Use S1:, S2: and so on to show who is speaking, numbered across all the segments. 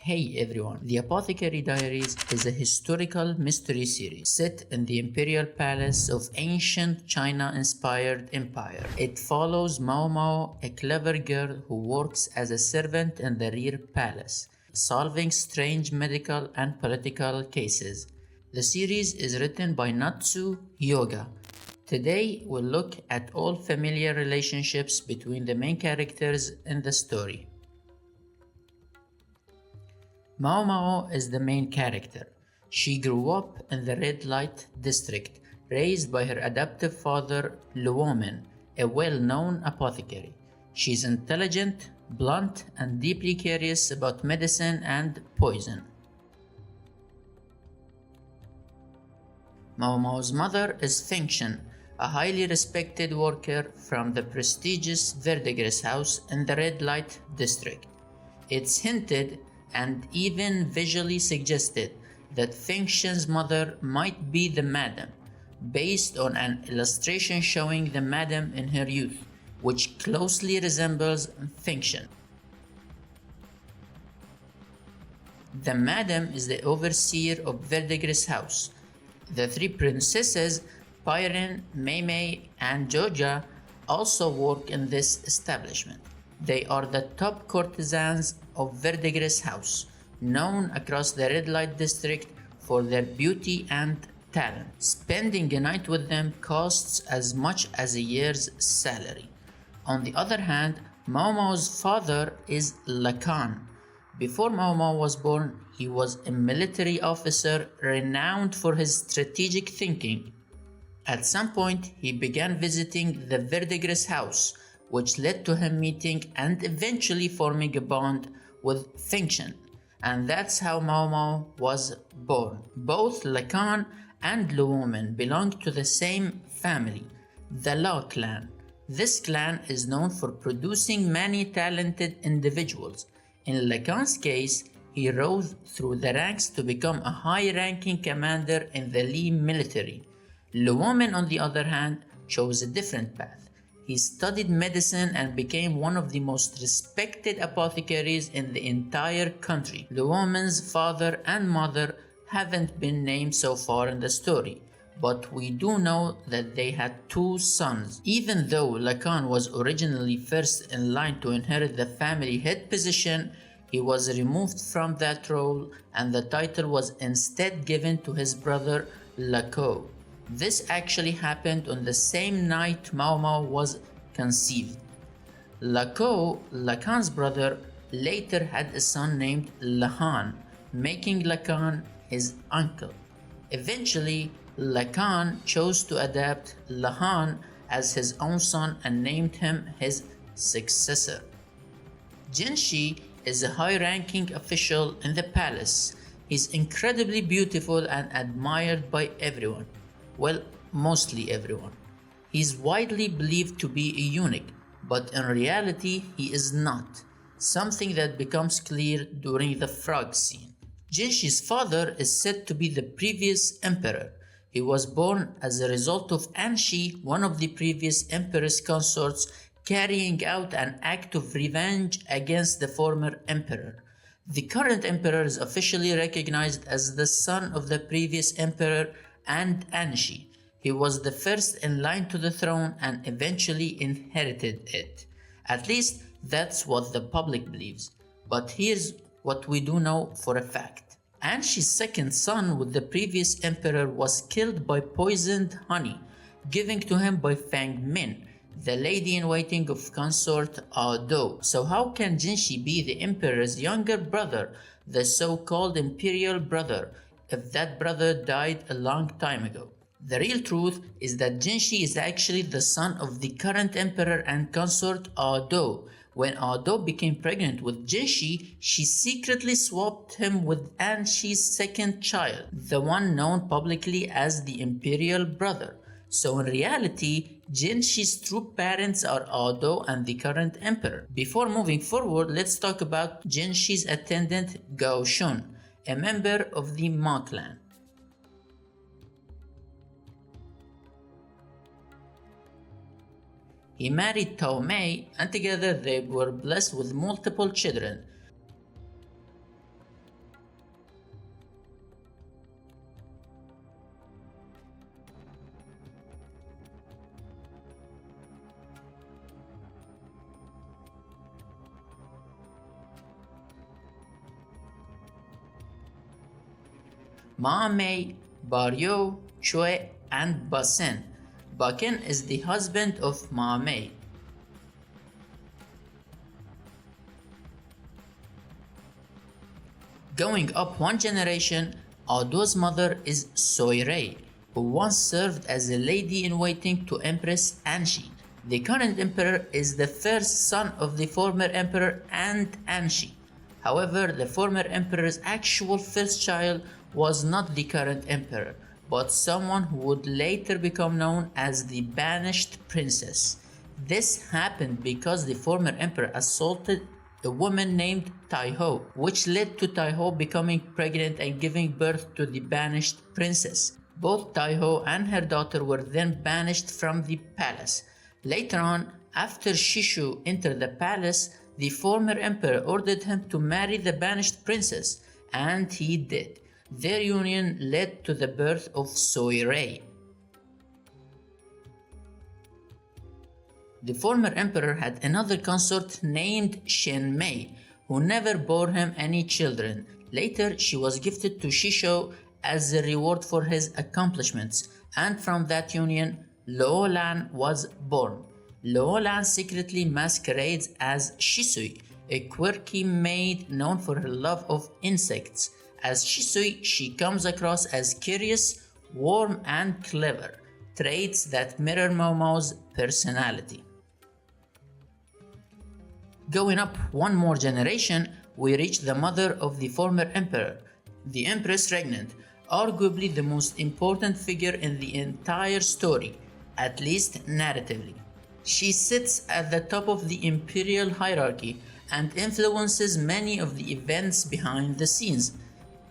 S1: Hey everyone, The Apothecary Diaries is a historical mystery series set in the imperial palace of ancient China-inspired empire. It follows Maomao, a clever girl who works as a servant in the rear palace, solving strange medical and political cases. The series is written by Natsu Hyoga. Today we'll look at all familiar relationships between the main characters in the story. Maomao is the main character. She grew up in the red light district, raised by her adoptive father Loumen, a well-known apothecary. She's intelligent, blunt, and deeply curious about medicine and poison. Maomao's mother is Fengxian, a highly respected worker from the prestigious Verdigris house in the red light district. It's hinted and even visually suggested that Fengxian's mother might be the Madam, based on an illustration showing the Madam in her youth, which closely resembles Fengxian. The Madam is the overseer of Verdigris house. The three princesses, Suiren, Maamei, and Joja, also work in this establishment. They are the top courtesans of Verdigris house, known across the red light district for their beauty and talent. Spending a night with them costs as much as a year's salary. On the other hand, Maomao's father is Lakan. Before Maomao was born, he was a military officer renowned for his strategic thinking. At some point, he began visiting the Verdigris house, which led to him meeting and eventually forming a bond with Fengxian, and that's how Maomao was born. Both Lakan and Loumen belong to the same family, the Lau clan. This clan is known for producing many talented individuals. In Lakan's case, he rose through the ranks to become a high-ranking commander in the Li military. Loumen, on the other hand, chose a different path. He studied medicine and became one of the most respected apothecaries in the entire country. Loumen's father and mother haven't been named so far in the story, but we do know that they had two sons. Even though Lakan was originally first in line to inherit the family head position, he was removed from that role and the title was instead given to his brother Lakou. This actually happened on the same night Maomao was conceived. Lakou, Lakan's brother, later had a son named Lahan, making Lakan his uncle. Eventually, Lakan chose to adopt Lahan as his own son and named him his successor. Jinshi is a high-ranking official in the palace. He's incredibly beautiful and admired by everyone. Well, mostly everyone. He's widely believed to be a eunuch, but in reality he is not, something that becomes clear during the frog scene. Jinshi's father is said to be the previous emperor. He was born as a result of Anshi, one of the previous empress consorts, carrying out an act of revenge against the former emperor. The current emperor is officially recognized as the son of the previous emperor and Anshi. He was the first in line to the throne and eventually inherited it. At least that's what the public believes. But here's what we do know for a fact. Anshi's second son with the previous emperor was killed by poisoned honey given to him by Fang Min, the lady-in-waiting of consort Ahdo. So how can Jinshi be the emperor's younger brother, the so-called imperial brother, if that brother died a long time ago? The real truth is that Jinshi is actually the son of the current emperor and consort Ahdo. When Ahdo became pregnant with Jinshi, she secretly swapped him with Anshi's second child, the one known publicly as the imperial brother. So in reality, Jinshi's true parents are Ahdo and the current emperor. Before moving forward, let's talk about Jinshi's attendant Gaoshun, a member of the Ma clan. He married Taomei and together they were blessed with multiple children. Maamei, Baryou, Chue, and Basin. Basin is the husband of Maamei. Going up one generation, Ahdo's mother is Suirei, who once served as a lady-in-waiting to Empress Anshi. The current emperor is the first son of the former emperor and Anshi. However, the former emperor's actual first child was not the current emperor, but someone who would later become known as the Banished princess. This happened because the former emperor assaulted a woman named Taiho, which led to Taiho becoming pregnant and giving birth to the Banished princess. Both Taiho and her daughter were then banished from the palace. Later on, after Shishou entered the palace, the former emperor ordered him to marry the banished princess, and he did. Their union led to the birth of Suirei. The former emperor had another consort named Shenmei, who never bore him any children. Later, she was gifted to Shishou as a reward for his accomplishments, and from that union, Loulan was born. Loulan secretly masquerades as Shisui, a quirky maid known for her love of insects. As Shisui, she comes across as curious, warm, and clever, traits that mirror Maomao's personality. Going up one more generation, we reach the mother of the former emperor, the Empress Regent, arguably the most important figure in the entire story, at least narratively. She sits at the top of the imperial hierarchy and influences many of the events behind the scenes.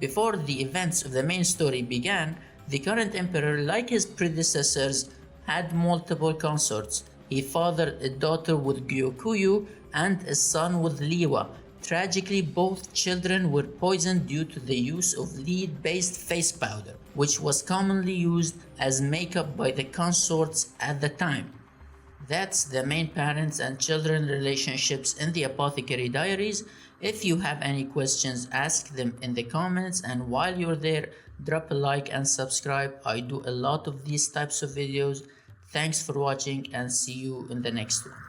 S1: Before the events of the main story began, the current emperor, like his predecessors, had multiple consorts. He fathered a daughter with Gyoukoyu and a son with Lihua. Tragically, both children were poisoned due to the use of lead-based face powder, which was commonly used as makeup by the consorts at the time. That's the main parents and children relationships in the Apothecary Diaries. If you have any questions, ask them in the comments, and while you're there, drop a like and subscribe. I do a lot of these types of videos. Thanks for watching and see you in the next one.